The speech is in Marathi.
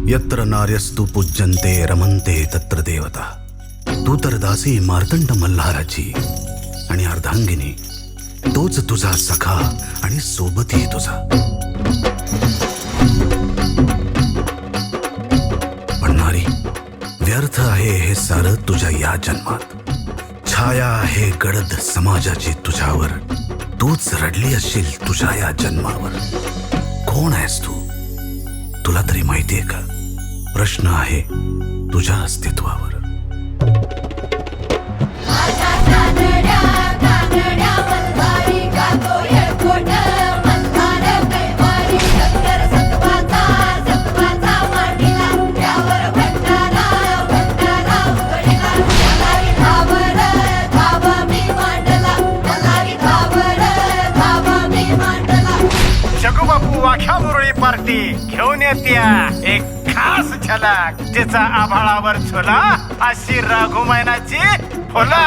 यत्र नार्यस्तु पूज्यन्ते रमन्ते तत्र देवता. तू तर दासी मार्तंड मल्हाराची आणि अर्धांगिनी तोच तुझा सखा आणि सोबती तुझा. पण नारी, व्यर्थ आहे हे सारं तुझ्या या जन्मात. छाया आहे गडद समाजाची तुझ्यावर. तूच रडली असशील तुझ्या या जन्मावर. कोण आहेस तू? तुला तरी माहितीये का? प्रश्न आहे तुझ्या अस्तित्वावर. शगुबापू वाख्या मुरळी पार्टी घेऊन येत्या एक खास झलक. तिचा आभाळावर झुला अशी राघू मैनाची फुला.